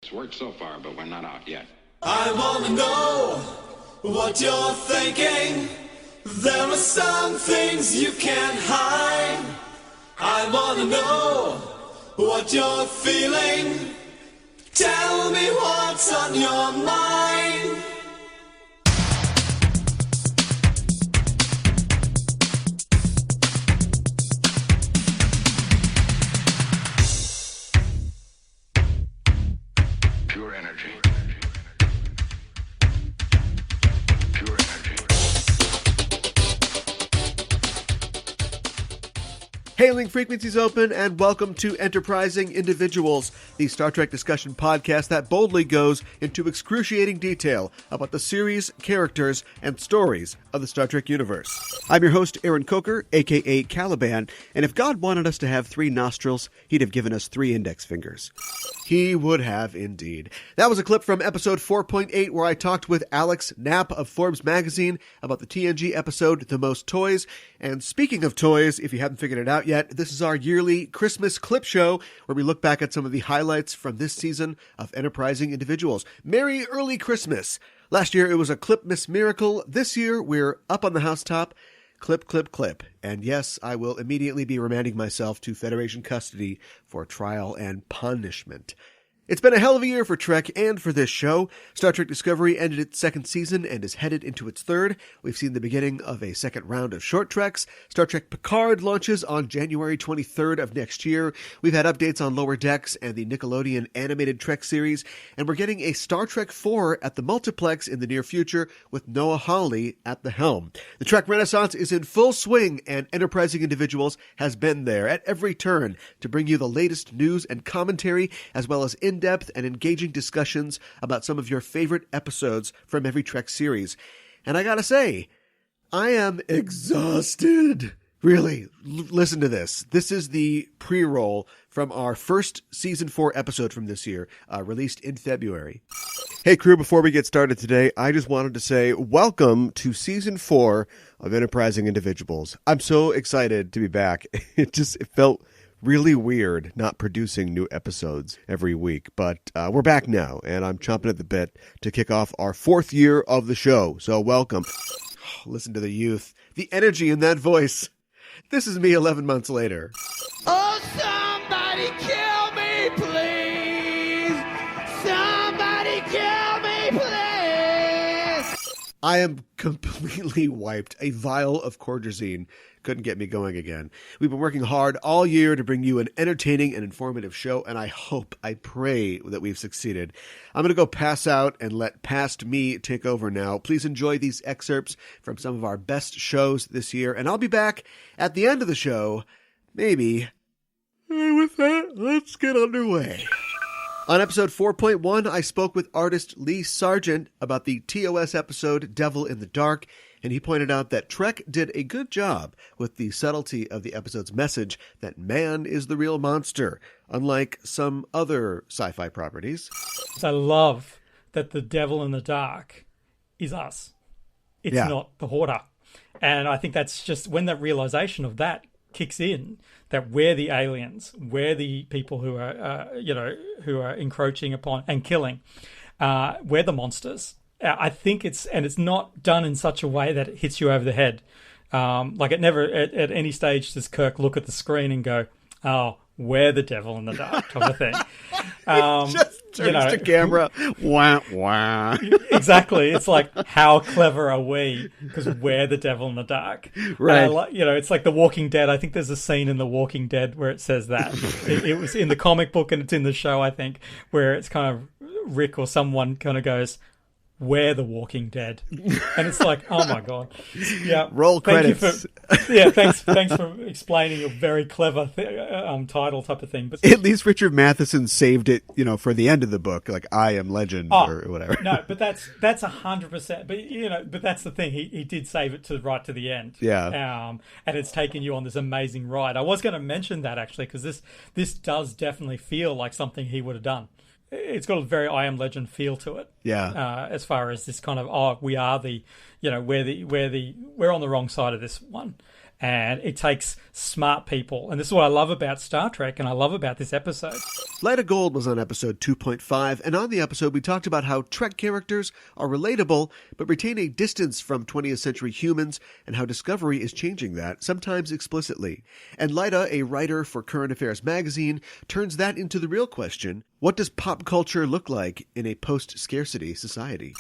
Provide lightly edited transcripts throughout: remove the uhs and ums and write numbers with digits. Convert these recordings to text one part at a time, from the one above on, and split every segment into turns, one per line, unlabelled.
It's worked so far, but we're not out yet.
I wanna know what you're thinking. There are some things you can't hide. I wanna know what you're feeling. Tell me what's on your mind.
Pure energy.
Hailing frequencies open, and welcome to Enterprising Individuals, the Star Trek discussion podcast that boldly goes into excruciating detail about the series, characters, and stories of the Star Trek universe. I'm your host, Aaron Coker, aka Caliban, and if God wanted us to have 3 nostrils, he'd have given us 3 index fingers. He would have, indeed. That was a clip from episode 4.8, where I talked with Alex Knapp of Forbes magazine about the TNG episode The Most Toys. And speaking of toys, if you haven't figured it out yet, this is our yearly Christmas clip show where we look back at some of the highlights from this season of Enterprising Individuals. Merry early Christmas! Last year it was a clip Miss Miracle. This year we're up on the housetop. Clip, clip, clip. And yes, I will immediately be remanding myself to Federation custody for trial and punishment. It's been a hell of a year for Trek and for this show. Star Trek Discovery ended its 2nd season and is headed into its 3rd. We've seen the beginning of a 2nd round of short treks. Star Trek Picard launches on January 23rd of next year. We've had updates on Lower Decks and the Nickelodeon animated Trek series, and we're getting a Star Trek 4 at the multiplex in the near future with Noah Hawley at the helm. The Trek Renaissance is in full swing, and Enterprising Individuals has been there at every turn to bring you the latest news and commentary, as well as in-depth and engaging discussions about some of your favorite episodes from every Trek series. And I gotta say, I am exhausted. Really, listen to this. This is the pre-roll from our first season 4 episode from this year, released in February. Hey crew, before we get started today, I just wanted to say welcome to season 4 of Enterprising Individuals. I'm so excited to be back. It felt really weird not producing new episodes every week, but we're back now, and I'm chomping at the bit to kick off our 4th year of the show, so welcome. Listen to the youth, the energy in that voice. This is me 11 months later.
Oh, somebody kill me, please! Somebody kill me, please!
I am completely wiped. A vial of Cordrazine couldn't get me going again. We've been working hard all year to bring you an entertaining and informative show, and I pray that we've succeeded. I'm going to go pass out and let past me take over now. Please enjoy these excerpts from some of our best shows this year, and I'll be back at the end of the show, maybe. And with that, let's get underway. On episode 4.1, I spoke with artist Lee Sargent about the TOS episode Devil in the Dark, and he pointed out that Trek did a good job with the subtlety of the episode's message that man is the real monster, unlike some other sci-fi properties.
I love that the Devil in the Dark is us. It's not the Hoarder. And I think that's just when that realization of that kicks in, that we're the aliens, we're the people who are, who are encroaching upon and killing. We're the monsters. I think it's not done in such a way that it hits you over the head. Like it never, at any stage does Kirk look at the screen and go, oh, we're the devil in the dark type of thing.
Just turns to camera. Wah, wah.
Exactly. It's like, how clever are we? Because we're the devil in the dark.
Right.
It's like The Walking Dead. I think there's a scene in The Walking Dead where it says that. It was in the comic book and it's in the show, I think, where it's kind of Rick or someone kind of goes, we're the Walking Dead. And it's like, oh my God. Yeah.
Roll credits.
Thanks for explaining a very clever title type of thing. But
at least Richard Matheson saved it, for the end of the book, like I Am Legend or whatever.
No, but that's 100%. But that's the thing. He did save it right to the end.
Yeah.
And it's taken you on this amazing ride. I was going to mention that actually, because this does definitely feel like something he would have done. It's got a very I Am Legend feel to it.
Yeah.
As far as this kind of, we are the, we're on the wrong side of this one. And it takes smart people. And this is what I love about Star Trek, and I love about this episode.
Light of Gold was on episode 2.5, and on the episode we talked about how Trek characters are relatable, but retain a distance from 20th century humans, and how Discovery is changing that, sometimes explicitly. And Lyta, a writer for Current Affairs magazine, turns that into the real question: what does pop culture look like in a post-scarcity society?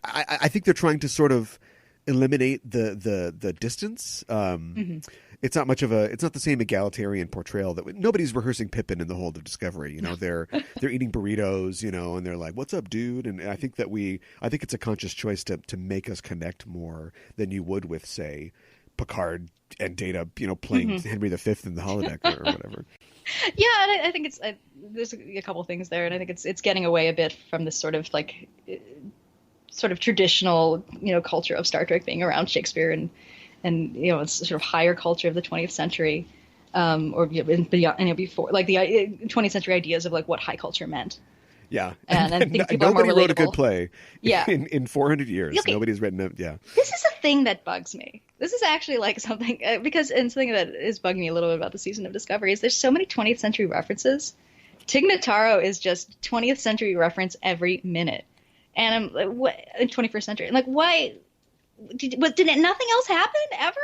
I think they're trying to sort of eliminate the distance. It's not the same egalitarian portrayal that nobody's rehearsing Pippin in the hold of Discovery. You know, they're eating burritos, you know, and they're like, "What's up, dude?" And I think it's a conscious choice to make us connect more than you would with, say, Picard and Data, you know, playing Henry V in the holodeck or whatever.
Yeah, and I think there's a couple things there, and I think it's getting away a bit from this sort of like sort of traditional, you know, culture of Star Trek being around Shakespeare and you know, it's sort of higher culture of the 20th century, or beyond, you know, before, like the 20th century ideas of like what high culture meant.
Yeah,
and I think people
nobody
are more
wrote a good play.
Yeah.
in 400 years,
okay.
Nobody's written it. Yeah,
this is a thing that bugs me. This is actually like something because and something that is bugging me a little bit about the season of Discovery is there's so many 20th century references. Tig Notaro is just 20th century reference every minute. And I'm like, what in 21st century? And like, why did nothing else happen ever?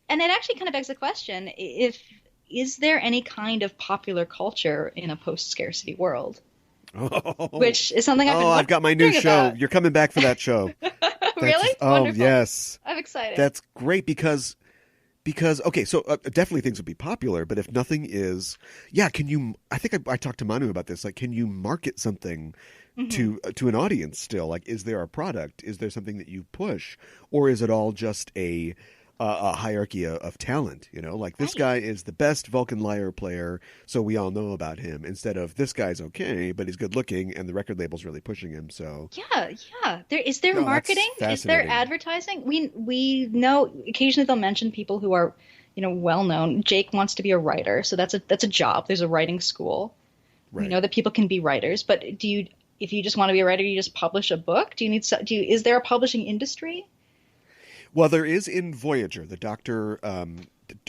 And it actually kind of begs the question: is there any kind of popular culture in a post-scarcity world?
Oh.
Which is something I've
got my new show.
About.
You're coming back for that show.
Really?
Oh,
wonderful.
yes.
I'm excited.
That's great because okay, so definitely things would be popular, but if nothing is, can you? I think I talked to Manu about this. Like, can you market something to an audience still? Like, is there a product? Is there something that you push, or is it all just a hierarchy of talent? You know, like this guy is the best Vulcan lyre player, so we all know about him. Instead of this guy's okay, but he's good looking, and the record label's really pushing him. So
yeah. Is there marketing? Is there advertising? We know occasionally they'll mention people who are, you know, well known. Jake wants to be a writer, so that's a job. There's a writing school. Right. We know that people can be writers, but if you just want to be a writer, you just publish a book? Is there a publishing industry?
Well, there is in Voyager. The Doctor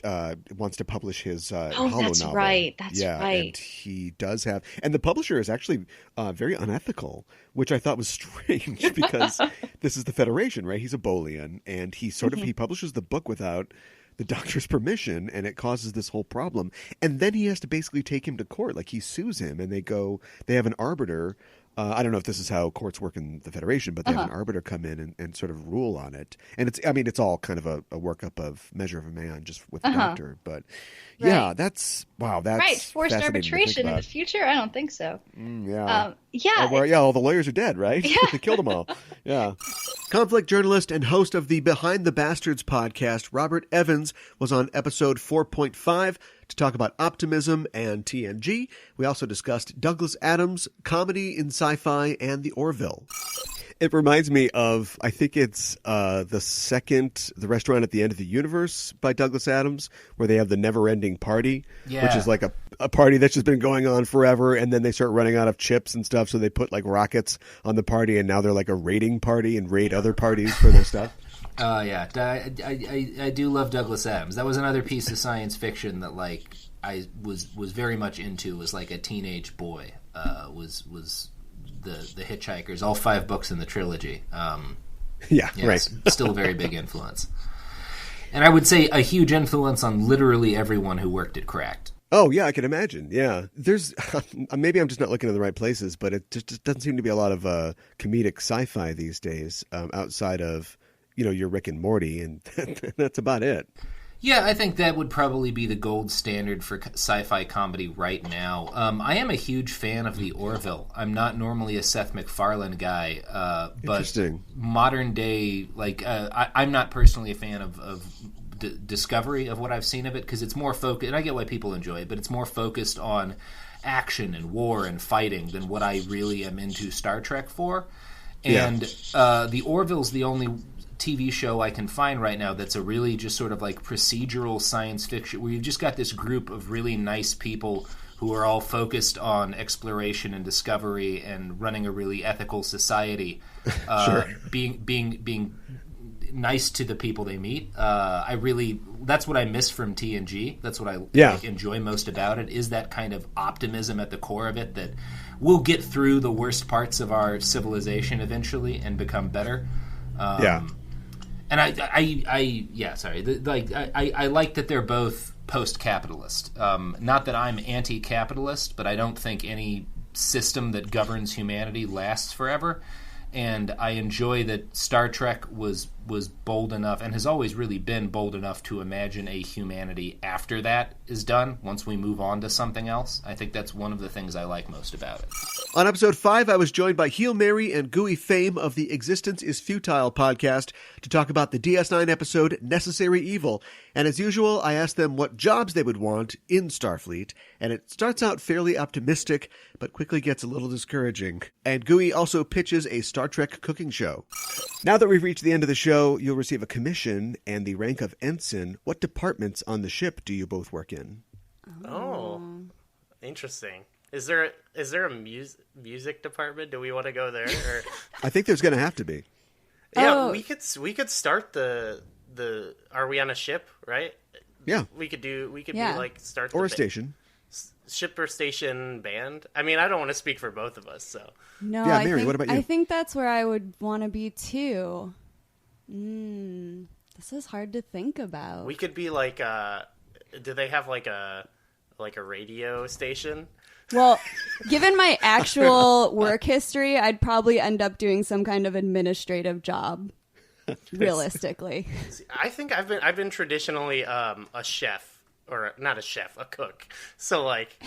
wants to publish his holo
that's
novel.
Right. That's right.
And he does have, and the publisher is actually very unethical, which I thought was strange because this is the Federation, right? He's a Bolian, and he he publishes the book without the Doctor's permission, and it causes this whole problem. And then he has to basically take him to court. Like, he sues him, and they have an arbiter. I don't know if this is how courts work in the Federation, but they have an arbiter come in and sort of rule on it. And it's all kind of a workup of Measure of a Man just with the Doctor. But yeah, that's
right. Forced arbitration in the future? I don't think so.
All the lawyers are dead, right?
Yeah.
They killed them all. Yeah. Conflict journalist and host of the Behind the Bastards podcast, Robert Evans, was on episode 4.5 to talk about optimism and TNG. We also discussed Douglas Adams, comedy in sci-fi, and the Orville. It reminds me of, I think it's The Restaurant at the End of the Universe by Douglas Adams, where they have the never-ending party, which is like a party that's just been going on forever, and then they start running out of chips and stuff, so they put like rockets on the party, and now they're like a raiding party and raid other parties for their stuff.
I do love Douglas Adams. That was another piece of science fiction that like I was very much into as like a teenage boy. Was the Hitchhikers, all 5 books in the trilogy. Right. Still a very big influence. And I would say a huge influence on literally everyone who worked at Cracked.
Oh, yeah, I can imagine. Yeah. There's maybe I'm just not looking in the right places, but it just doesn't seem to be a lot of comedic sci-fi these days outside of, you know, your Rick and Morty, and that's about it.
Yeah, I think that would probably be the gold standard for sci-fi comedy right now. I am a huge fan of the Orville. I'm not normally a Seth MacFarlane guy, but modern day, like I'm not personally a fan of Discovery, of what I've seen of it, because it's more focused, and I get why people enjoy it, but it's more focused on action and war and fighting than what I really am into Star Trek for. And the Orville's the only TV show I can find right now that's a really just sort of like procedural science fiction where you've just got this group of really nice people who are all focused on exploration and discovery and running a really ethical society, being nice to the people they meet. That's what I miss from TNG. That's what I enjoy most about it, is that kind of optimism at the core of it, that we'll get through the worst parts of our civilization eventually and become better. And I like that they're both post-capitalist. Not that I'm anti-capitalist, but I don't think any system that governs humanity lasts forever. And I enjoy that Star Trek was bold enough, and has always really been bold enough, to imagine a humanity after that is done, once we move on to something else. I think that's one of the things I like most about it.
On episode 5, I was joined by Heel Mary and Gooey Fame of the Existence is Futile podcast to talk about the DS9 episode Necessary Evil. And as usual, I asked them what jobs they would want in Starfleet, and it starts out fairly optimistic, but quickly gets a little discouraging. And Gooey also pitches a Star Trek cooking show. Now that we've reached the end of the show, you'll receive a commission and the rank of ensign. What departments on the ship do you both work in?
Oh, interesting. Is there a music department? Do we want to go there? Or...
I think there's going to have to be.
Yeah, we could start the. Are we on a ship? Right.
Yeah.
We could be like start
or a station.
Ship or station band. I mean, I don't want to speak for both of us, so.
No,
yeah, Mary, what about you?
I think that's where I would want to be too. This is hard to think about.
We could be like, do they have like a radio station?
Well, given my actual work history, I'd probably end up doing some kind of administrative job. Realistically,
I think I've been traditionally a chef. Or not a chef, a cook. So, like,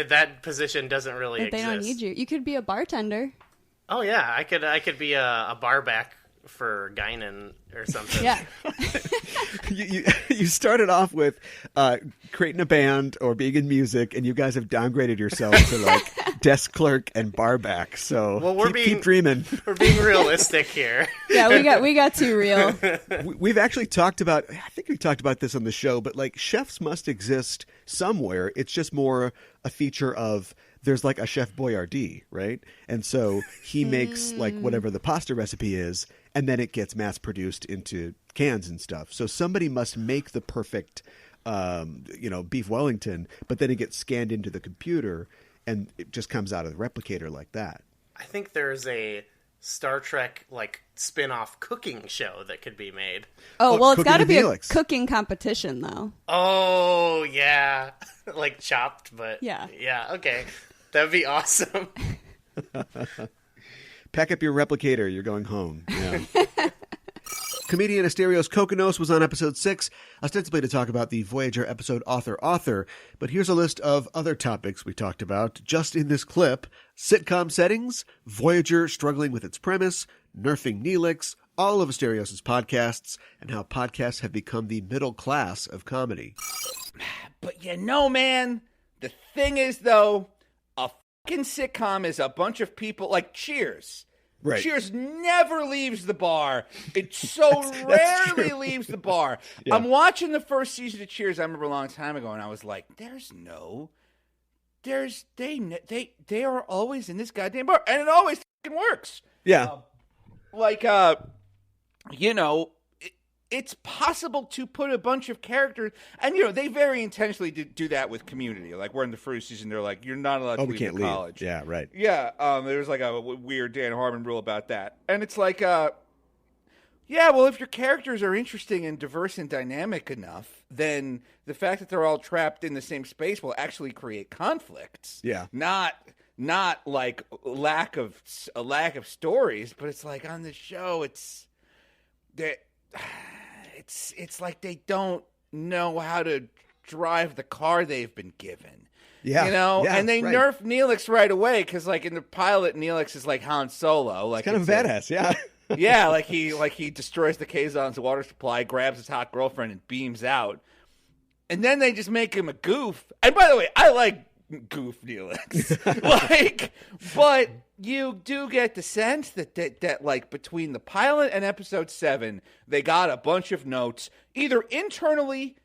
that position doesn't really exist.
They don't need you. You could be a bartender.
Oh, yeah. I could be a bar back for Guinan or something.
Yeah.
You started off with creating a band or being in music, and you guys have downgraded yourselves to, like, desk clerk and bar back. So keep dreaming.
We're being realistic here.
Yeah, we got too real.
We've actually talked about, I think we talked about this on the show, but, like, chefs must exist somewhere. It's just more a feature of, there's like a Chef Boyardee, right? And so he makes like whatever the pasta recipe is, and then it gets mass produced into cans and stuff. So somebody must make the perfect, beef Wellington, but then it gets scanned into the computer and it just comes out of the replicator like that.
I think there's a Star Trek like spin-off cooking show that could be made.
Oh, well, it's got to be a cooking competition though.
Oh, yeah. Like Chopped, but yeah, okay. That would be awesome.
Pack up your replicator. You're going home. Yeah. Comedian Asterios Kokkinos was on episode 6, ostensibly to talk about the Voyager episode Author. But here's a list of other topics we talked about just in this clip. Sitcom settings, Voyager struggling with its premise, nerfing Neelix, all of Asterios' podcasts, and how podcasts have become the middle class of comedy.
But man, the thing is, though, a fucking sitcom is a bunch of people, like Cheers.
Right.
Cheers never leaves the bar. It so rarely leaves the bar. Yeah. I'm watching the first season of Cheers, I remember a long time ago, and I was like, they are always in this goddamn bar. And it always fucking works.
Yeah.
It's possible to put a bunch of characters, and they very intentionally do that with Community. Like, we're in the first season, they're like, you're not allowed to leave college.
Yeah, right.
Yeah, there's like a weird Dan Harmon rule about that, and it's like, well, if your characters are interesting and diverse and dynamic enough, then the fact that they're all trapped in the same space will actually create conflicts.
Yeah,
not like a lack of stories, but it's like on the show, it's like they don't know how to drive the car they've been given.
Yeah.
And they nerf Neelix right away because, like, in the pilot, Neelix is like Han Solo. Like,
kind of badass, yeah.
Yeah, like he destroys the Kazon's water supply, grabs his hot girlfriend, and beams out. And then they just make him a goof. And by the way, I like goof Neelix. But you do get the sense that like between the pilot and episode 7, they got a bunch of notes, either internally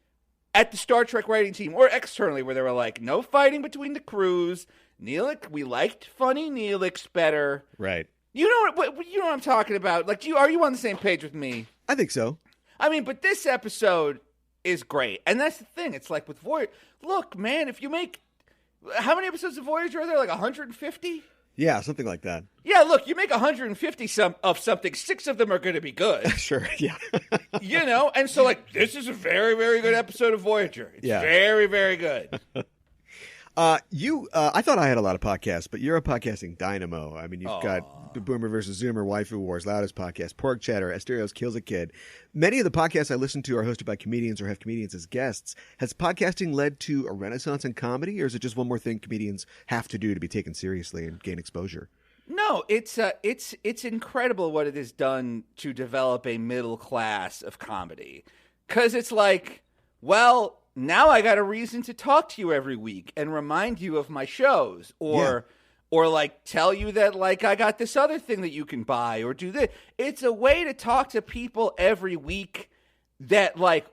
at the Star Trek writing team or externally, where they were like, no fighting between the crews. Neelix, we liked funny Neelix better.
Right.
You know what I'm talking about? Like, are you on the same page with me?
I think so.
I mean, but this episode is great. And that's the thing. It's like with Voyager. Look, man, if you make... How many episodes of Voyager are there? Like 150?
Yeah, something like that.
Yeah, look, you make 150 of something, 6 of them are going to be good.
Sure, yeah.
And so, like, this is a very, very good episode of Voyager. It's very, very good.
I thought I had a lot of podcasts, but you're a podcasting dynamo. I mean, you've got the Boomer versus Zoomer, Waifu Wars, Loudest Podcast, Pork Chatter, Asterios Kills a Kid. Many of the podcasts I listen to are hosted by comedians or have comedians as guests. Has podcasting led to a renaissance in comedy, or is it just one more thing comedians have to do to be taken seriously and gain exposure?
No, it's incredible what it has done to develop a middle class of comedy. Because it's like, well, now I got a reason to talk to you every week and remind you of my shows, or like tell you that like I got this other thing that you can buy, or do this. It's a way to talk to people every week that like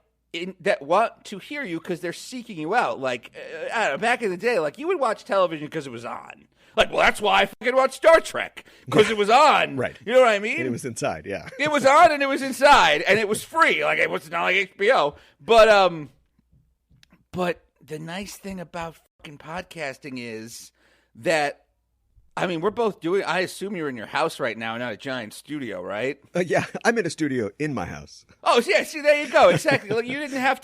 that want to hear you because they're seeking you out. Like I don't know, back in the day, like you would watch television because it was on. Like, well, that's why I fucking watched Star Trek, because it was on.
Right.
You know what I mean?
And it was inside, yeah.
It was on and it was inside, and it was free. Like, it was not like HBO. But the nice thing about fucking podcasting is that, I mean, we're both doing, I assume you're in your house right now, not a giant studio, right?
Yeah, I'm in a studio in my house.
Oh, yeah, see, there you go. Exactly. Like, you didn't have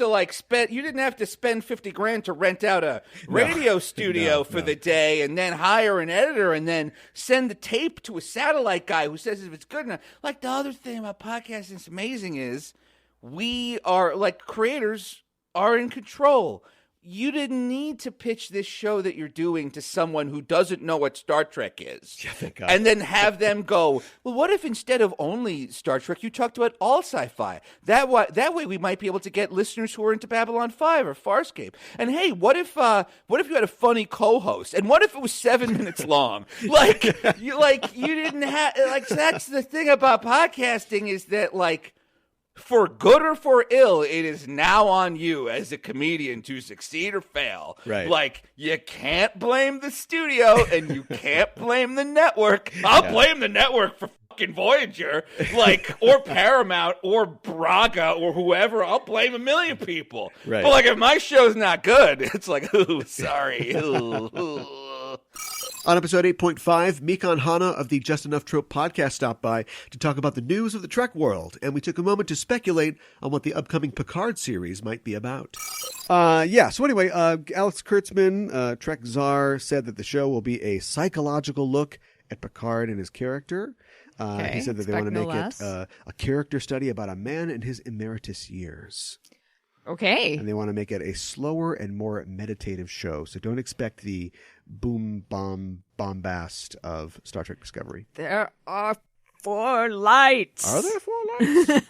to spend 50 grand to rent out a radio studio for the day and then hire an editor and then send the tape to a satellite guy who says if it's good enough. Like, the other thing about podcasting that's amazing is we are, like, creators are in control. You didn't need to pitch this show that you're doing to someone who doesn't know what Star Trek is.
Yeah, thank God.
And then have them go, well, what if instead of only Star Trek, you talked about all sci-fi? That way we might be able to get listeners who are into Babylon 5 or Farscape. And hey, what if you had a funny co-host? And what if it was 7 minutes long? You didn't have, like, that's the thing about podcasting is that, like, for good or for ill, it is now on you as a comedian to succeed or fail.
Right.
Like, you can't blame the studio and you can't blame the network. I'll blame the network for fucking Voyager, like, or Paramount or Braga or whoever. I'll blame a million people.
Right.
But, like, if my show's not good, it's like, ooh, sorry. Ooh.
On episode 8.5, Mikan Hana of the Just Enough Trope podcast stopped by to talk about the news of the Trek world, and we took a moment to speculate on what the upcoming Picard series might be about. So anyway, Alex Kurtzman, Trek Czar, said that the show will be a psychological look at Picard and his character. He said that they want to make it a character study about a man in his emeritus years.
Okay.
And they want to make it a slower and more meditative show. So don't expect the bombast of Star Trek Discovery.
There are 4 lights.
Are there 4 lights?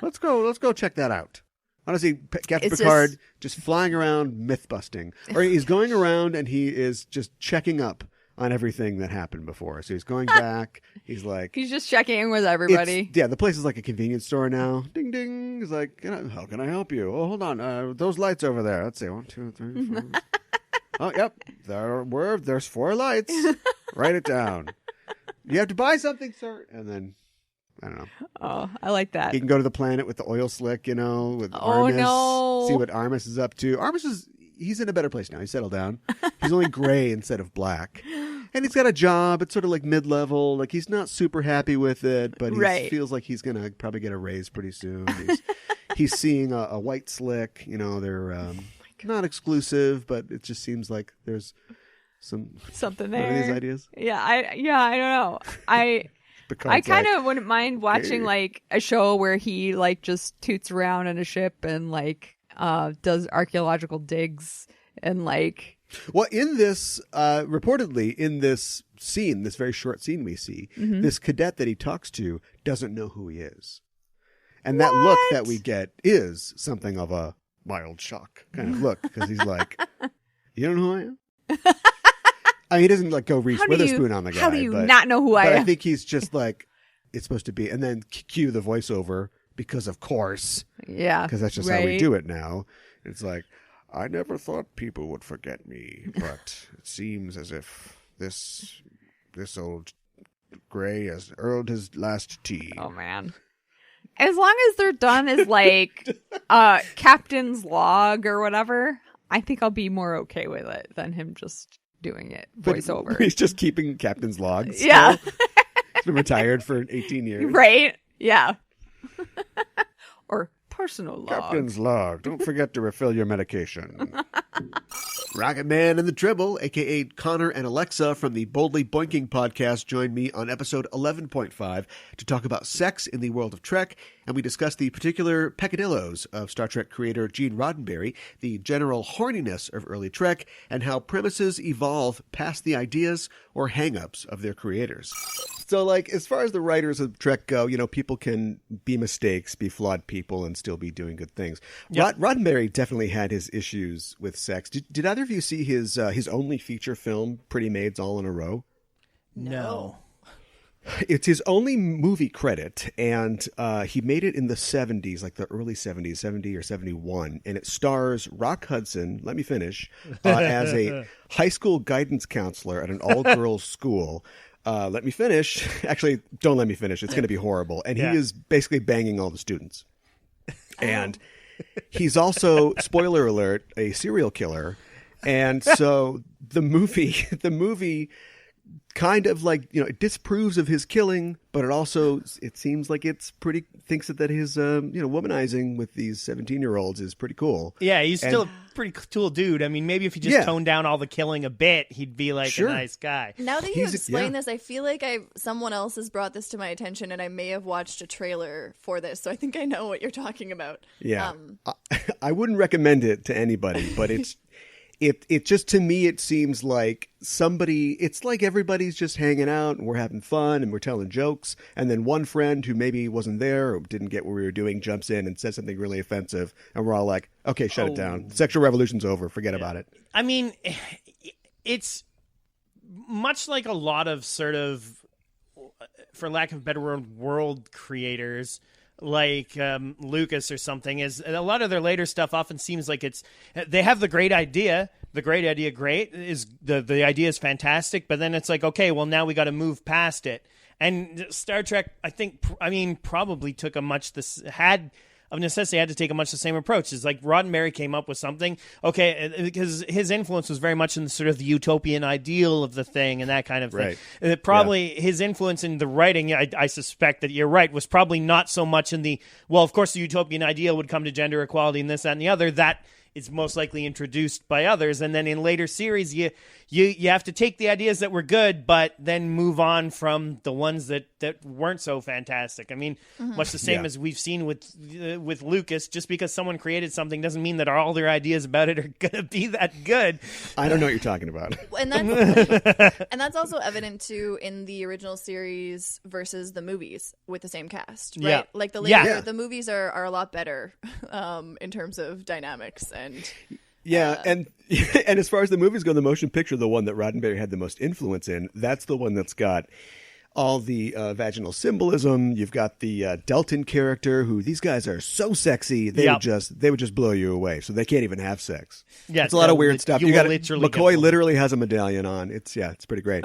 Let's go check that out. Honestly, Captain Picard just flying around myth busting. Or he's going around and he is just checking up on everything that happened before. So he's going back. He's like...
He's just checking in with everybody.
Yeah, the place is like a convenience store now. Ding, ding. He's like, how can I help you? Oh, hold on. Those lights over there. Let's see. 1, 2, 3, 4. Oh, yep. There's 4 lights. Write it down. You have to buy something, sir. And then, I don't know.
Oh, I like that.
He can go to the planet with the oil slick, with Armis.
No.
See what Armis is up to. He's in a better place now. He's settled down. He's only gray instead of black. And he's got a job. It's sort of like mid-level. Like, he's not super happy with it, but he feels like he's going to probably get a raise pretty soon. He's seeing a white slick. They're not exclusive, but it just seems like there's
something there.
One of these ideas.
Yeah, I don't know. I kind of wouldn't mind watching like a show where he like just toots around in a ship and like does archaeological digs and like.
Well, in this, reportedly, in this scene, this very short scene we see, this cadet that he talks to doesn't know who he is. And that look that we get is something of a mild shock kind of look, because he's like, you don't know who I am? I mean, he doesn't like go Reese Witherspoon on the guy.
How do you not know who I am?
I think he's just like, it's supposed to be, and then cue the voiceover, because of course.
Yeah.
Because that's just how we do it now. It's like, I never thought people would forget me, but it seems as if this old gray has earned his last tea.
Oh, man. As long as they're done as like captain's log or whatever, I think I'll be more okay with it than him just doing it voiceover.
He's just keeping captain's logs.
Yeah.
He's been retired for 18 years.
Right? Yeah. Or personal log.
Captain's log. Don't forget to refill your medication.
Rocket Man and the Tribble, a.k.a. Connor and Alexa from the Boldly Boinking podcast, joined me on episode 11.5 to talk about sex in the world of Trek, and we discussed the particular peccadillos of Star Trek creator Gene Roddenberry, the general horniness of early Trek, and how premises evolve past the ideas or hang-ups of their creators.
So, like, as far as the writers of Trek go, you know, people can be mistakes, be flawed people, and still be doing good things. Yep. Roddenberry definitely had his issues with sex. Did either of you see his only feature film, Pretty Maids All in a Row?
No.
It's his only movie credit, and he made it in the 70s, like the early 70s, 70 or 71, and it stars Rock Hudson, let me finish, as a high school guidance counselor at an all-girls school. Let me finish. Actually, don't let me finish. It's going to be horrible. And he is basically banging all the students. And he's also, spoiler alert, a serial killer. And so the movie kind of like, you know, it disapproves of his killing, but it seems like thinks that his, womanizing with these 17-year-olds is pretty cool.
Yeah, he's still a pretty cool dude. I mean, maybe if he just toned down all the killing a bit, he'd be like a nice guy.
Now that you explain this, I feel like someone else has brought this to my attention, and I may have watched a trailer for this, so I think I know what you're talking about.
Yeah. I wouldn't recommend it to anybody, but it's It just, to me, it seems like it's like everybody's just hanging out and we're having fun and we're telling jokes. And then one friend who maybe wasn't there or didn't get what we were doing jumps in and says something really offensive. And we're all like, okay, shut it down. Sexual revolution's over. Forget about it.
I mean, it's much like a lot of sort of, for lack of a better word, world creators like Lucas or something, is a lot of their later stuff often seems like they have the great idea. The idea is fantastic, but then it's like, okay, well, now we got to move past it. And Star Trek, probably took of necessity had to take a much the same approach. It's like Roddenberry came up with something, okay, because his influence was very much in the sort of the utopian ideal of the thing and that kind of thing. Right. His influence in the writing, I suspect that you're right, was probably not so much in of course the utopian ideal would come to gender equality and this, that, and the other. That is most likely introduced by others. And then in later series, you have to take the ideas that were good, but then move on from the ones that weren't so fantastic. I mean, much the same as we've seen with Lucas. Just because someone created something doesn't mean that all their ideas about it are going to be that good.
I don't know what you're talking about.
And that's also evident too in the original series versus the movies with the same cast, right?
Yeah.
Like the movies are a lot better in terms of dynamics and
and as far as the movies go, the motion picture, the one that Roddenberry had the most influence in, that's the one that's got all the vaginal symbolism. You've got the Delton character, who these guys are so sexy they would just blow you away. So they can't even have sex. Yeah, it's a lot of weird stuff. You got McCoy literally has a medallion on. It's pretty great.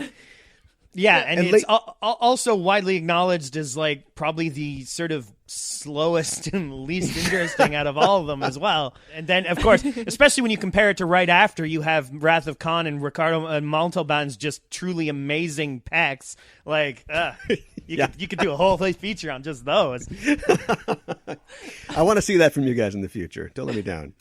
Yeah, and it's also widely acknowledged as like probably the sort of slowest and least interesting out of all of them as well. And then, of course, especially when you compare it to right after, you have Wrath of Khan and Ricardo Montalban's just truly amazing pecs. Like, you could do a whole feature on just those.
I want to see that from you guys in the future. Don't let me down.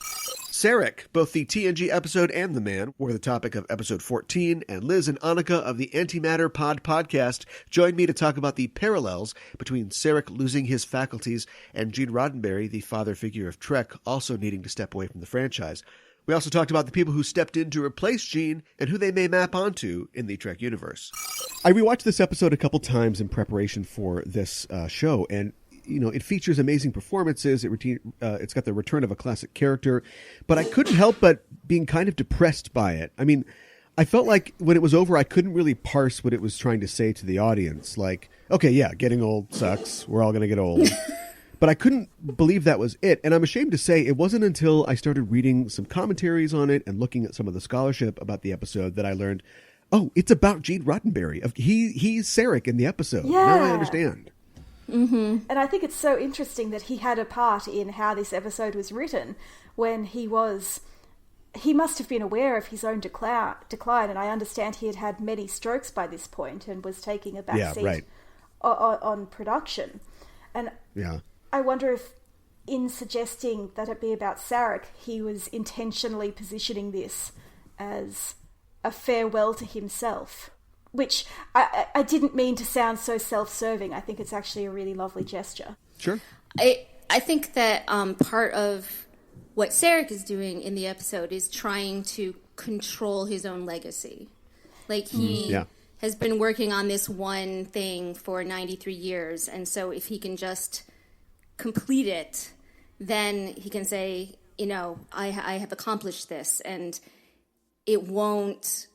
Sarek, both the TNG episode and the man, were the topic of episode 14, and Liz and Annika of the Antimatter Pod podcast joined me to talk about the parallels between Sarek losing his faculties and Gene Roddenberry, the father figure of Trek, also needing to step away from the franchise. We also talked about the people who stepped in to replace Gene and who they may map onto in the Trek universe.
I rewatched this episode a couple times in preparation for this show, and it features amazing performances. It's got the return of a classic character, but I couldn't help but being kind of depressed by it. I mean, I felt like when it was over, I couldn't really parse what it was trying to say to the audience. Like, okay, yeah, getting old sucks. We're all going to get old. But I couldn't believe that was it. And I'm ashamed to say it wasn't until I started reading some commentaries on it and looking at some of the scholarship about the episode that I learned, oh, it's about Gene Roddenberry. He's Sarek in the episode.
Yeah.
Now I understand.
Mm-hmm. And I think it's so interesting that he had a part in how this episode was written when he must have been aware of his own decline, and I understand he had had many strokes by this point and was taking a back seat on production. And I wonder if, in suggesting that it be about Sarek, he was intentionally positioning this as a farewell to himself, which I didn't mean to sound so self-serving. I think it's actually a really lovely gesture.
Sure.
I think that part of what Sarek is doing in the episode is trying to control his own legacy. Like, he has been working on this one thing for 93 years, and so if he can just complete it, then he can say, I have accomplished this, and it won't,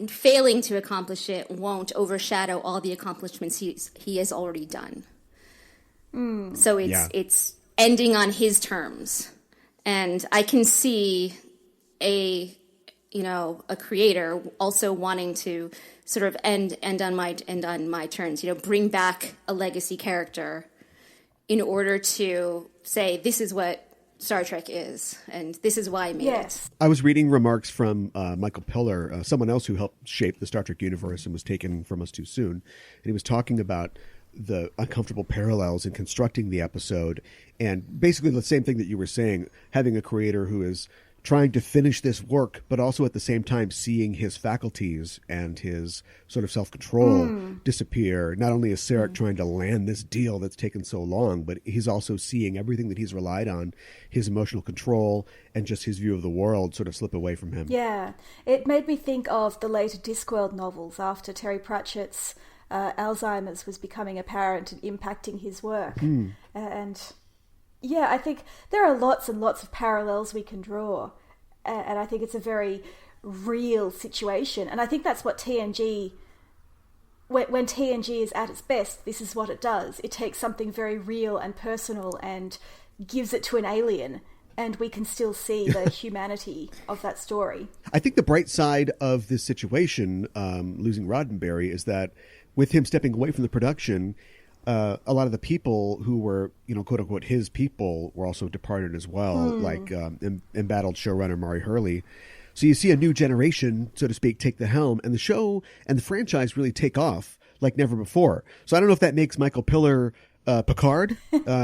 failing to accomplish it won't overshadow all the accomplishments he has already done. So it's ending on his terms. And I can see a creator also wanting to sort of end on my terms, bring back a legacy character in order to say, this is what Star Trek is, and this is why I made it.
I was reading remarks from Michael Piller, someone else who helped shape the Star Trek universe and was taken from us too soon. And he was talking about the uncomfortable parallels in constructing the episode, and basically the same thing that you were saying, having a creator who is trying to finish this work, but also at the same time seeing his faculties and his sort of self-control disappear. Not only is Sarek trying to land this deal that's taken so long, but he's also seeing everything that he's relied on, his emotional control and just his view of the world, sort of slip away from him.
Yeah, it made me think of the later Discworld novels after Terry Pratchett's Alzheimer's was becoming apparent and impacting his work. And yeah, I think there are lots and lots of parallels we can draw. And I think it's a very real situation. And I think that's what TNG, when TNG is at its best, this is what it does. It takes something very real and personal and gives it to an alien, and we can still see the humanity of that story. I
think the bright side of this situation, losing Roddenberry, is that with him stepping away from the production, a lot of the people who were, quote unquote, his people were also departed as well, like embattled showrunner Maury Hurley. So you see a new generation, so to speak, take the helm, and the show and the franchise really take off like never before. So I don't know if that makes Michael Piller Picard,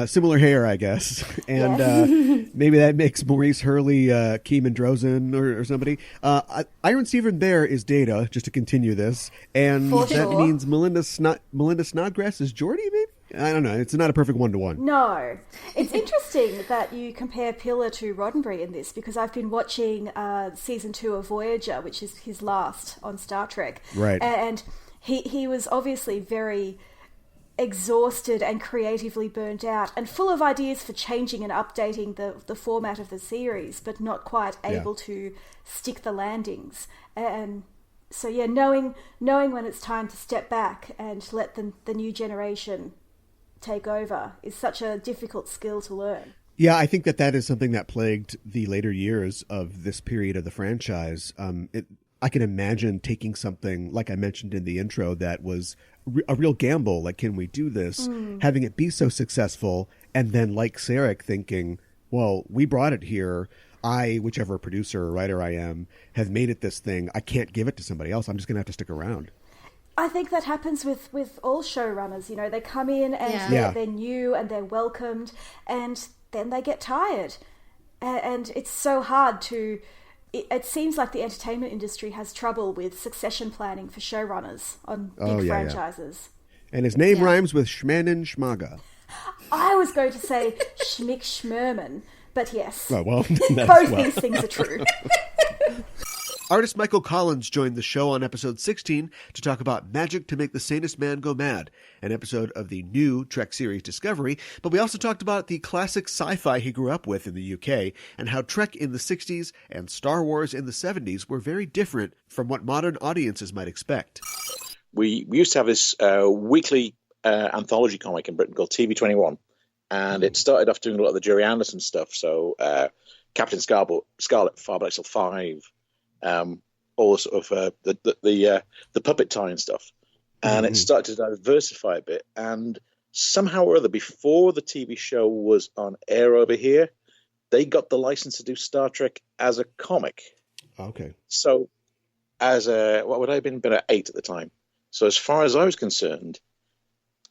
similar hair, I guess, and maybe that makes Maurice Hurley Keeman Drozen or somebody. Iron Stephen Bear is Data, just to continue this, and that means Melinda Snodgrass is Geordi, maybe? I don't know. It's not a perfect one-to-one.
No. It's interesting that you compare Piller to Roddenberry in this, because I've been watching season 2 of Voyager, which is his last on Star Trek.
Right.
And he was obviously very exhausted and creatively burnt out and full of ideas for changing and updating the format of the series, but not quite able to stick the landings. And so, knowing when it's time to step back and let the new generation take over is such a difficult skill to learn.
Yeah, I think that is something that plagued the later years of this period of the franchise. I can imagine taking something, like I mentioned in the intro, that was a real gamble, like, can we do this? Having it be so successful, and then, like Sarek, thinking, well, we brought it here. Whichever producer or writer I am, have made it this thing. I can't give it to somebody else. I'm just going to have to stick around.
I think that happens with all showrunners. They come in and they're new and they're welcomed, and then they get tired. And it's so hard to... It seems like the entertainment industry has trouble with succession planning for showrunners on big franchises.
Yeah. And his name rhymes with Schmannen Schmaga.
I was going to say Schmick Schmerman, but yes.
Oh, well,
both these things are true.
Artist Michael Collins joined the show on episode 16 to talk about Magic to Make the Sanest Man Go Mad, an episode of the new Trek series Discovery, but we also talked about the classic sci-fi he grew up with in the UK and how Trek in the 60s and Star Wars in the 70s were very different from what modern audiences might expect.
We used to have this weekly anthology comic in Britain called TV21, and it started off doing a lot of the Jerry Anderson stuff, so Captain Scarlet, Farbexel 5, all the sort of the puppet tie and stuff, and it started to diversify a bit. And somehow or other, before the TV show was on air over here, they got the license to do Star Trek as a comic.
Okay.
So, what would I have been at 8 at the time? So, as far as I was concerned,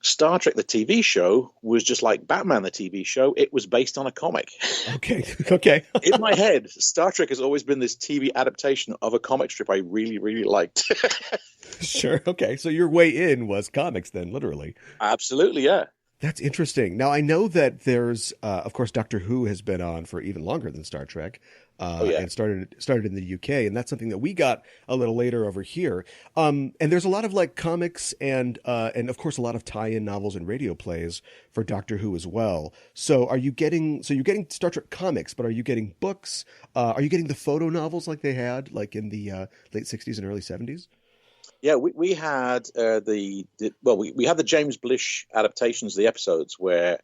Star Trek, the TV show, was just like Batman, the TV show. It was based on a comic.
Okay. Okay.
In my head, Star Trek has always been this TV adaptation of a comic strip I really, really liked.
Sure. Okay. So your way in was comics then, literally.
Absolutely, yeah.
That's interesting. Now, I know that there's, of course, Doctor Who has been on for even longer than Star Trek, and started in the UK, and that's something that we got a little later over here. And there's a lot of like comics and of course a lot of tie-in novels and radio plays for Doctor Who as well. So you're getting Star Trek comics, but are you getting books? Are you getting the photo novels like they had like in the late 60s and early 70s?
Yeah, we had we had the James Blish adaptations of the episodes where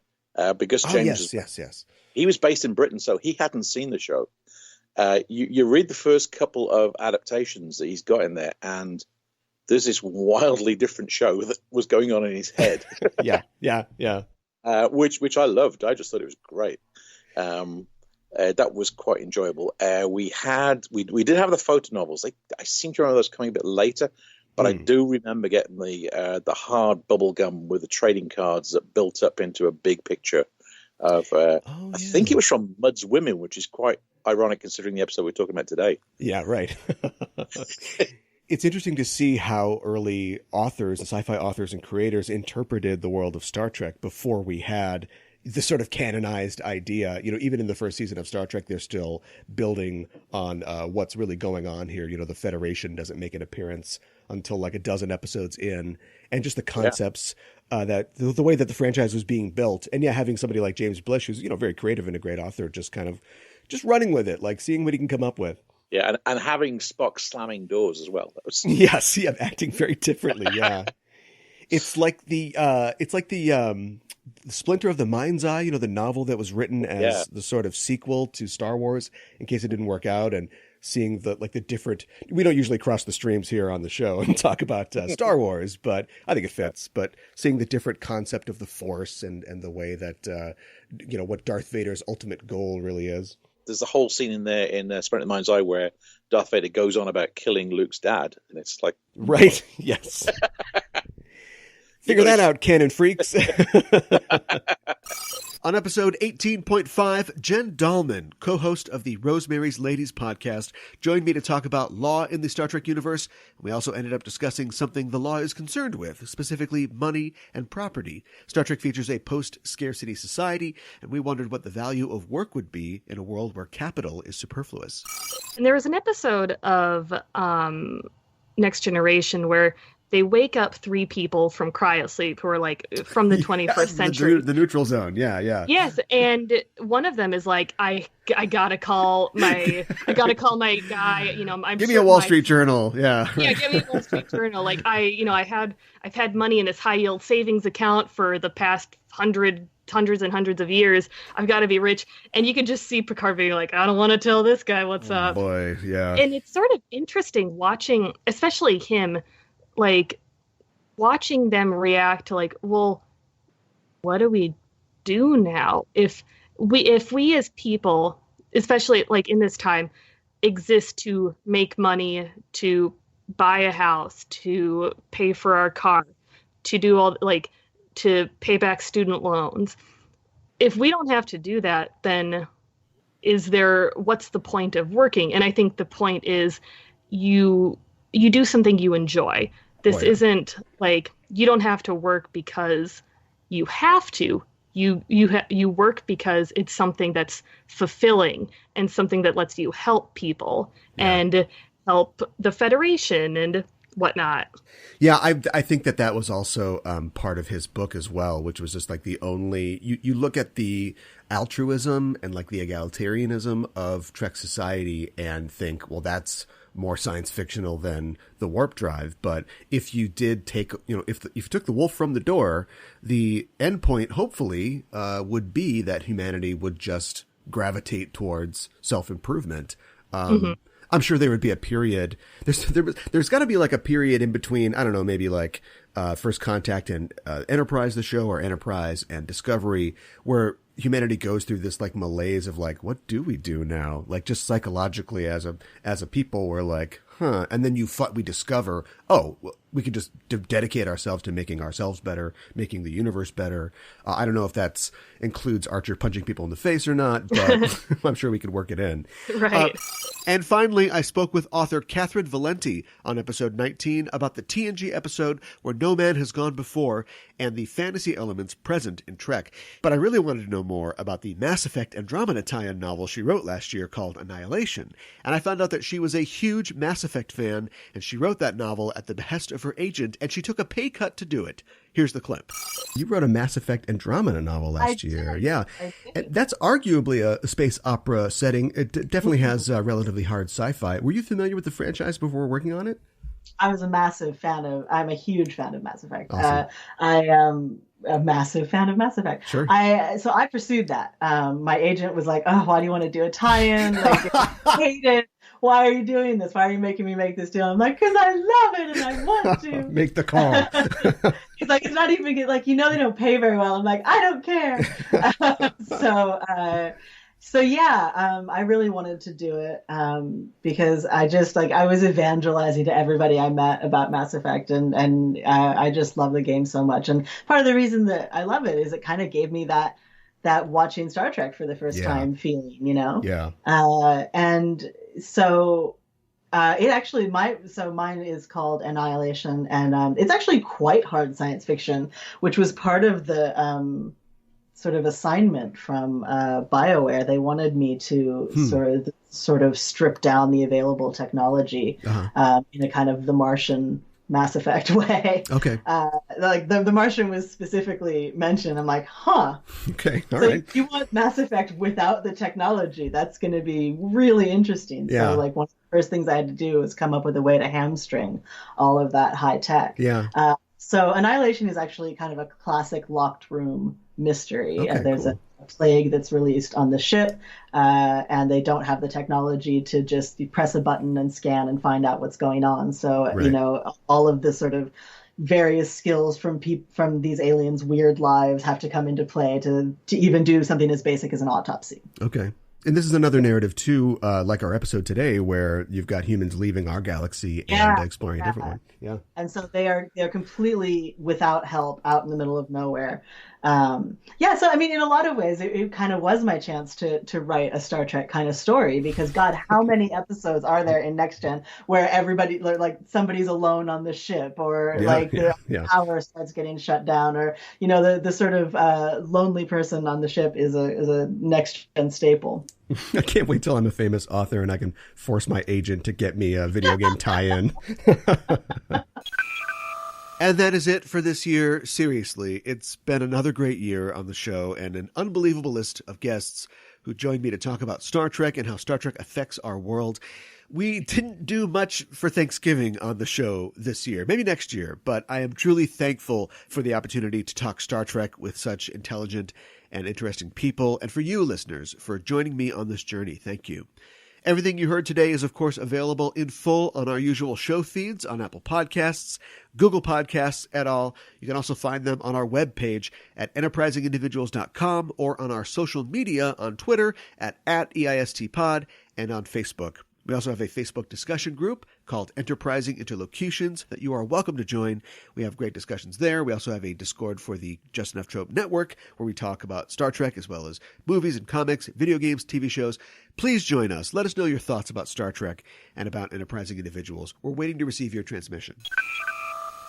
because James
yes
he was based in Britain, so he hadn't seen the show. You read the first couple of adaptations that he's got in there, and there's this wildly different show that was going on in his head.
yeah.
Which I loved. I just thought it was great. That was quite enjoyable. We did have the photo novels. I seem to remember those coming a bit later. But I do remember getting the hard bubble gum with the trading cards that built up into a big picture of. I think it was from Mudd's Women, which is quite ironic considering the episode we're talking about today.
Yeah, right. It's interesting to see how early authors, sci-fi authors and creators interpreted the world of Star Trek before we had the sort of canonized idea. You know, even in the first season of Star Trek, they're still building on what's really going on here. You know, the Federation doesn't make an appearance until like a dozen episodes in, and just the concepts that the way that the franchise was being built. And having somebody like James Blish, who's, very creative and a great author, just running with it, like seeing what he can come up with.
Yeah. And having Spock slamming doors as well.
Yes. Yeah. Acting very differently. Yeah. It's like the Splinter of the Mind's Eye, the novel that was written as the sort of sequel to Star Wars in case it didn't work out, and seeing the different, we don't usually cross the streams here on the show and talk about Star Wars, but I think it fits. But seeing the different concept of the Force and the way that, what Darth Vader's ultimate goal really is.
There's a whole scene in there in Splinter of the Mind's Eye where Darth Vader goes on about killing Luke's dad. And it's like...
Right, yes. Figure that out, canon freaks. On episode 18.5, Jen Dahlman, co-host of the Rosemary's Ladies podcast, joined me to talk about law in the Star Trek universe. We also ended up discussing something the law is concerned with, specifically money and property. Star Trek features a post-scarcity society, and we wondered what the value of work would be in a world where capital is superfluous.
And there was an episode of Next Generation where they wake up 3 people from cryosleep who are like from the 21st century.
The neutral zone. Yeah.
Yes. And one of them is like, I gotta call my guy,
Give me a Wall Street Journal. Yeah.
Yeah. Give me a Wall Street Journal. Like I've had money in this high yield savings account for the past hundreds and hundreds of years. I've got to be rich. And you can just see Picard being like, I don't want to tell this guy what's up.
Boy. Yeah.
And it's sort of interesting watching, especially him, like watching them react to like, well, what do we do now? If we as people, especially like in this time, exist to make money, to buy a house, to pay for our car, to do all like to pay back student loans. If we don't have to do that, then what's the point of working? And I think the point is you do something you enjoy. This isn't like you don't have to work because you have to. You work because it's something that's fulfilling and something that lets you help people and help the Federation and whatnot.
Yeah, I think that was also part of his book as well, which was just like the only you look at the altruism and like the egalitarianism of Trek society and think, well, that's more science fictional than the warp drive. But if you did take, if you took the wolf from the door, the end point hopefully would be that humanity would just gravitate towards self-improvement. I'm sure there would be a period. There's got to be like a period in between. I don't know, maybe like First Contact and Enterprise, the show, or Enterprise and Discovery, where humanity goes through this like malaise of like, what do we do now? Like just psychologically as a people, we're like, huh. And then we discover, oh, we could just dedicate ourselves to making ourselves better, making the universe better. I don't know if that includes Archer punching people in the face or not, but I'm sure we could work it in.
Right.
And finally, I spoke with author Catherine Valenti on episode 19 about the TNG episode Where No Man Has Gone Before and the fantasy elements present in Trek. But I really wanted to know more about the Mass Effect Andromeda tie-in novel she wrote last year called Annihilation. And I found out that she was a huge Mass Effect fan, and she wrote that novel at the behest of her agent, and she took a pay cut to do it. Here's the clip. You wrote a Mass Effect Andromeda novel last year. Yeah. That's arguably a space opera setting. It definitely has relatively hard sci-fi. Were you familiar with the franchise before working on it?
I'm a huge fan of Mass Effect.
Awesome.
I am a massive fan of Mass Effect.
Sure.
So I pursued that. My agent was like, "Oh, why do you want to do a tie-in? Like, I hate it. Why are you doing this? Why are you making me make this deal?" I'm like, "Because I love it and I want to."
Make the call.
He's like, "It's not even like, they don't pay very well." I'm like, "I don't care." So yeah, I really wanted to do it because I was evangelizing to everybody I met about Mass Effect, and I just love the game so much. And part of the reason that I love it is it kind of gave me that watching Star Trek for the first time feeling,
Yeah.
And so it actually mine is called Annihilation, and it's actually quite hard science fiction, which was part of the sort of assignment from BioWare. They wanted me to sort of strip down the available technology in a kind of the Martian Mass Effect way.
Okay.
Like the Martian was specifically mentioned. I'm like, huh.
Okay. All
so
right.
if you want Mass Effect without the technology, that's going to be really interesting.
Yeah.
So like one of the first things I had to do was come up with a way to hamstring all of that high tech.
Yeah.
So Annihilation is actually kind of a classic locked room mystery.
Okay,
There's
cool.
a plague that's released on the ship, and they don't have the technology to just press a button and scan and find out what's going on. So,
Right.
all of the sort of various skills from these aliens' weird lives have to come into play to even do something as basic as an autopsy.
Okay. And this is another narrative too, like our episode today, where you've got humans leaving our galaxy and exploring a different one. Yeah.
And so they're completely without help out in the middle of nowhere. So I mean, in a lot of ways, it kind of was my chance to write a Star Trek kind of story, because God, how many episodes are there in Next Gen where everybody, like somebody's alone on the ship, or the power starts getting shut down, or the sort of lonely person on the ship is a Next Gen staple.
I can't wait till I'm a famous author and I can force my agent to get me a video game tie-in.
And that is it for this year. Seriously, it's been another great year on the show and an unbelievable list of guests who joined me to talk about Star Trek and how Star Trek affects our world. We didn't do much for Thanksgiving on the show this year, maybe next year, but I am truly thankful for the opportunity to talk Star Trek with such intelligent and interesting people, and for you listeners for joining me on this journey. Thank you. Everything you heard today is, of course, available in full on our usual show feeds on Apple Podcasts, Google Podcasts, et al. You can also find them on our webpage at enterprisingindividuals.com or on our social media on Twitter at @EISTpod and on Facebook. We also have a Facebook discussion group called Enterprising Interlocutions that you are welcome to join. We have great discussions there. We also have a Discord for the Just Enough Trope Network where we talk about Star Trek as well as movies and comics, video games, TV shows. Please join us. Let us know your thoughts about Star Trek and about Enterprising Individuals. We're waiting to receive your transmission.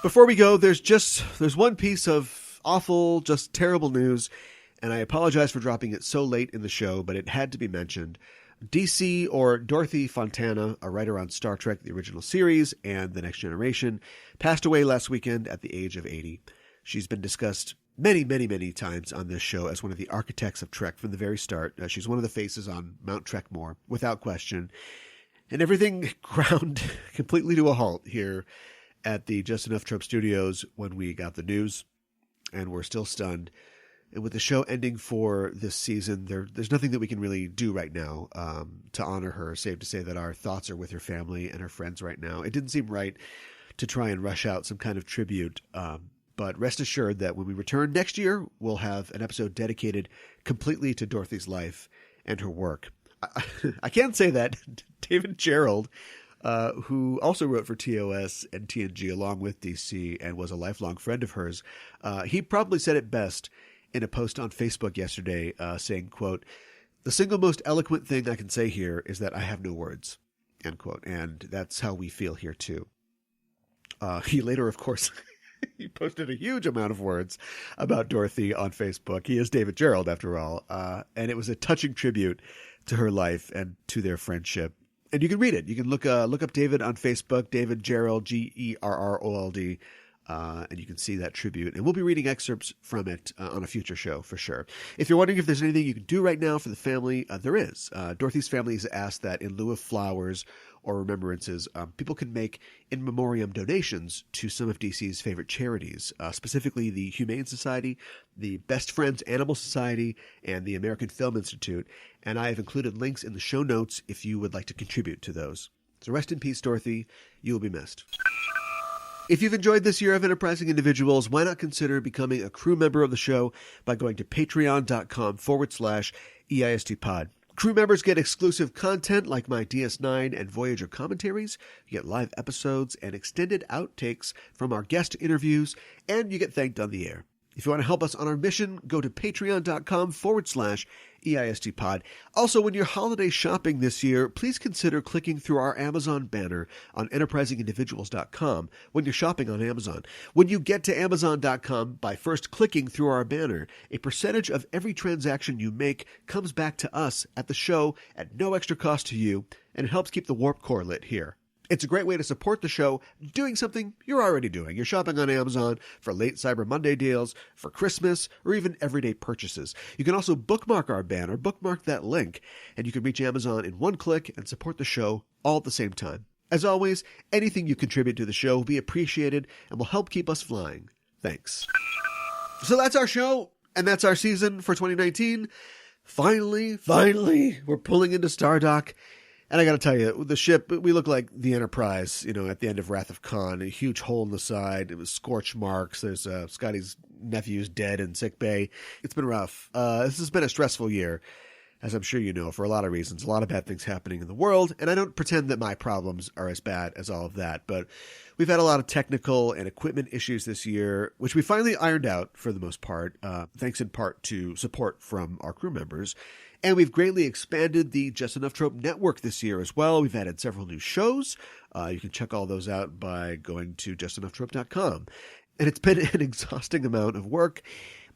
Before we go, there's one piece of awful, just terrible news, and I apologize for dropping it so late in the show, but it had to be mentioned. DC, or Dorothy Fontana, a writer on Star Trek, the original series, and The Next Generation, passed away last weekend at the age of 80. She's been discussed many, many, many times on this show as one of the architects of Trek from the very start. She's one of the faces on Mount Trekmore, without question. And everything ground completely to a halt here at the Just Enough Trope Studios when we got the news, and we're still stunned. And with the show ending for this season, there's nothing that we can really do right now to honor her, save to say that our thoughts are with her family and her friends right now. It didn't seem right to try and rush out some kind of tribute, but rest assured that when we return next year, we'll have an episode dedicated completely to Dorothy's life and her work. I can say that David Gerald, who also wrote for TOS and TNG along with DC and was a lifelong friend of hers, he probably said it best in a post on Facebook yesterday, saying, quote, "The single most eloquent thing I can say here is that I have no words," end quote. And that's how we feel here too. He later, of course, he posted a huge amount of words about Dorothy on Facebook. He is David Gerald, after all. And it was a touching tribute to her life and to their friendship. And you can read it. You can look up David on Facebook, David Gerald, Gerrold. And you can see that tribute. And we'll be reading excerpts from it on a future show for sure. If you're wondering if there's anything you can do right now for the family, there is. Dorothy's family has asked that in lieu of flowers or remembrances, people can make in memoriam donations to some of DC's favorite charities, specifically the Humane Society, the Best Friends Animal Society, and the American Film Institute. And I have included links in the show notes if you would like to contribute to those. So rest in peace, Dorothy. You will be missed. If you've enjoyed this year of Enterprising Individuals, why not consider becoming a crew member of the show by going to patreon.com/EISTpod. Crew members get exclusive content like my DS9 and Voyager commentaries. You get live episodes and extended outtakes from our guest interviews, and you get thanked on the air. If you want to help us on our mission, go to patreon.com/EISTpod. Also, when you're holiday shopping this year, please consider clicking through our Amazon banner on enterprisingindividuals.com when you're shopping on Amazon. When you get to Amazon.com by first clicking through our banner, a percentage of every transaction you make comes back to us at the show at no extra cost to you, and it helps keep the Warp Core lit here. It's a great way to support the show doing something you're already doing. You're shopping on Amazon for late Cyber Monday deals, for Christmas, or even everyday purchases. You can also bookmark our banner, bookmark that link, and you can reach Amazon in one click and support the show all at the same time. As always, anything you contribute to the show will be appreciated and will help keep us flying. Thanks. So that's our show, and that's our season for 2019. Finally, we're pulling into Stardock. And I got to tell you, the ship, we look like the Enterprise, at the end of Wrath of Khan, a huge hole in the side. It was scorch marks. There's Scotty's nephew's dead in sickbay. It's been rough. This has been a stressful year, as I'm sure you know, for a lot of reasons. A lot of bad things happening in the world. And I don't pretend that my problems are as bad as all of that. But we've had a lot of technical and equipment issues this year, which we finally ironed out for the most part, thanks in part to support from our crew members. And we've greatly expanded the Just Enough Trope network this year as well. We've added several new shows. You can check all those out by going to justenough.trope.com. And it's been an exhausting amount of work,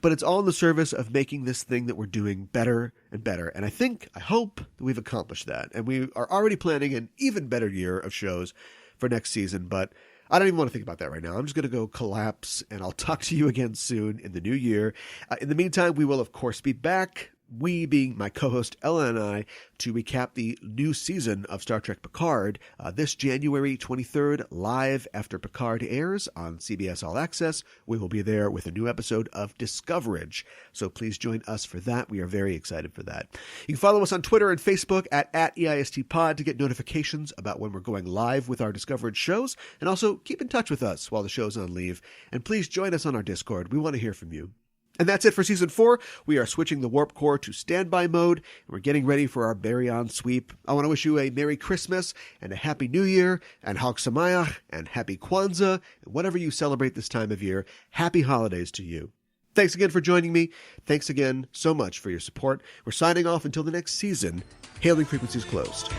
but it's all in the service of making this thing that we're doing better and better. And I hope that we've accomplished that. And we are already planning an even better year of shows for next season, but I don't even want to think about that right now. I'm just going to go collapse, and I'll talk to you again soon in the new year. In the meantime, we will, of course, be back, we being my co-host Ella and I, to recap the new season of Star Trek Picard this January 23rd, live after Picard airs on CBS All Access. We will be there with a new episode of Discoverage, so please join us for that. We are very excited for that. You can follow us on Twitter and Facebook at EISTpod to get notifications about when we're going live with our Discoverage shows, and also keep in touch with us while the show's on leave. And please join us on our Discord. We want to hear from you. And that's it for Season 4. We are switching the Warp Core to standby mode, and we're getting ready for our Baryon sweep. I want to wish you a Merry Christmas and a Happy New Year, and Chag Samayach, and Happy Kwanzaa, and whatever you celebrate this time of year, Happy Holidays to you. Thanks again for joining me. Thanks again so much for your support. We're signing off until the next season. Hailing frequencies closed.